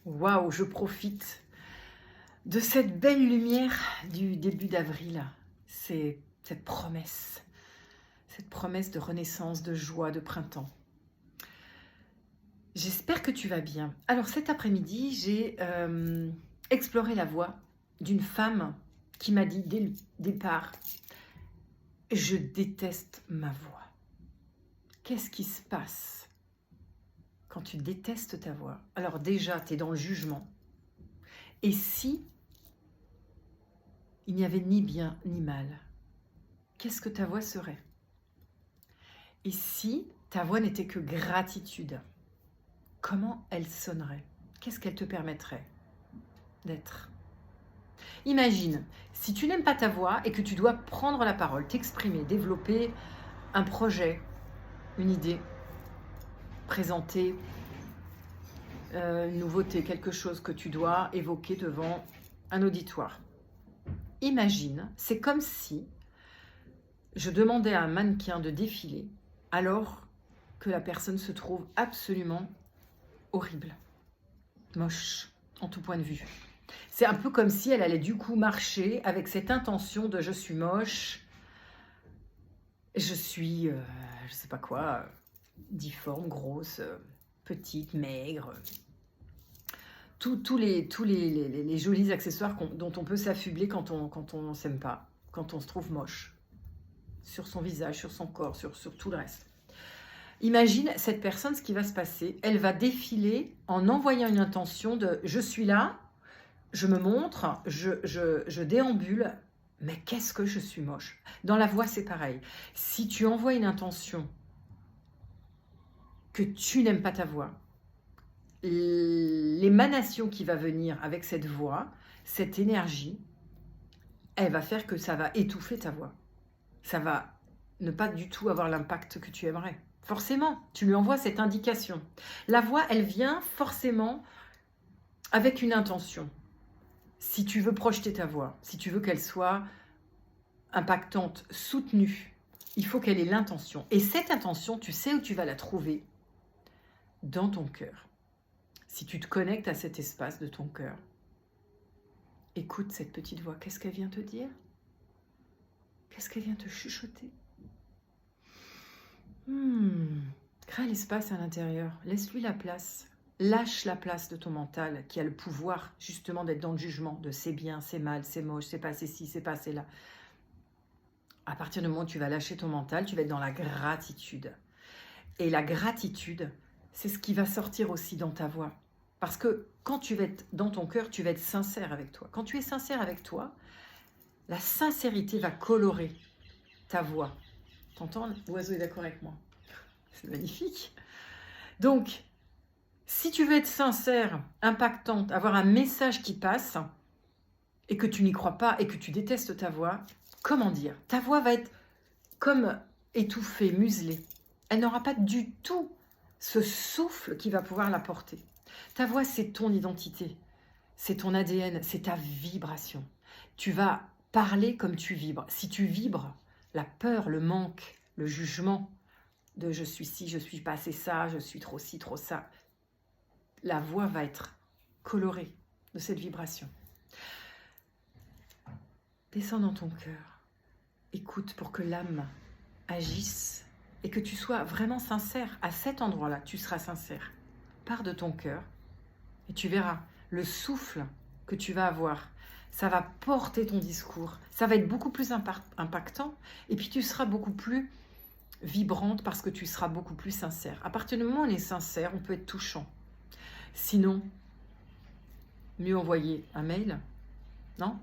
Waouh, je profite de cette belle lumière du début d'avril. C'est cette promesse de renaissance, de joie, de printemps. J'espère que tu vas bien. Alors cet après-midi, j'ai exploré la voix d'une femme qui m'a dit dès le départ, je déteste ma voix. Qu'est-ce qui se passe quand tu détestes ta voix? Alors déjà, tu es dans le jugement. Et si il n'y avait ni bien ni mal, qu'est-ce que ta voix serait? Et si ta voix n'était que gratitude, comment elle sonnerait? Qu'est-ce qu'elle te permettrait d'être? Imagine, si tu n'aimes pas ta voix et que tu dois prendre la parole, t'exprimer, développer un projet, une idée, présenter une nouveauté, quelque chose que tu dois évoquer devant un auditoire. Imagine, c'est comme si je demandais à un mannequin de défiler alors que la personne se trouve absolument horrible, moche, en tout point de vue. C'est un peu comme si elle allait du coup marcher avec cette intention de « je suis moche, je suis, je sais pas quoi, difforme, grosse, petite, maigre ». Tous les jolis accessoires dont on peut s'affubler quand on s'aime pas, quand on se trouve moche, sur son visage, sur son corps, sur tout le reste. Imagine cette personne, ce qui va se passer, elle va défiler en envoyant une intention de « je suis là, je me montre, je déambule, mais qu'est-ce que je suis moche ». Dans la voix, c'est pareil. Si tu envoies une intention que tu n'aimes pas ta voix, l'émanation qui va venir avec cette voix, cette énergie, elle va faire que ça va étouffer ta voix. Ça va ne pas du tout avoir l'impact que tu aimerais. Forcément, tu lui envoies cette indication. La voix, elle vient forcément avec une intention. Si tu veux projeter ta voix, si tu veux qu'elle soit impactante, soutenue, il faut qu'elle ait l'intention. Et cette intention, tu sais où tu vas la trouver? Dans ton cœur. Si tu te connectes à cet espace de ton cœur, écoute cette petite voix. Qu'est-ce qu'elle vient te dire? Qu'est-ce qu'elle vient te chuchoter? Crée l'espace à l'intérieur. Laisse-lui la place. Lâche la place de ton mental qui a le pouvoir justement d'être dans le jugement de c'est bien, c'est mal, c'est moche, c'est pas c'est ci, c'est pas c'est là. À partir du moment où tu vas lâcher ton mental, tu vas être dans la gratitude. Et la gratitude, c'est ce qui va sortir aussi dans ta voix. Parce que quand tu vas être dans ton cœur, tu vas être sincère avec toi. Quand tu es sincère avec toi, la sincérité va colorer ta voix. T'entends? L'oiseau est d'accord avec moi. C'est magnifique. Donc, si tu veux être sincère, impactante, avoir un message qui passe, et que tu n'y crois pas, et que tu détestes ta voix, comment dire? Ta voix va être comme étouffée, muselée. Elle n'aura pas du tout ce souffle qui va pouvoir la porter. Ta voix, c'est ton identité, c'est ton ADN, c'est ta vibration. Tu vas parler comme tu vibres. Si tu vibres la peur, le manque, le jugement de « je suis ci, je suis pas assez ça, je suis trop ci, trop ça », la voix va être colorée de cette vibration. Descends dans ton cœur. Écoute pour que l'âme agisse et que tu sois vraiment sincère. À cet endroit-là, tu seras sincère. Pars de ton cœur et tu verras le souffle que tu vas avoir. Ça va porter ton discours. Ça va être beaucoup plus impactant et puis tu seras beaucoup plus vibrante parce que tu seras beaucoup plus sincère. À partir du moment où on est sincère, on peut être touchant. Sinon, mieux envoyer un mail, non ?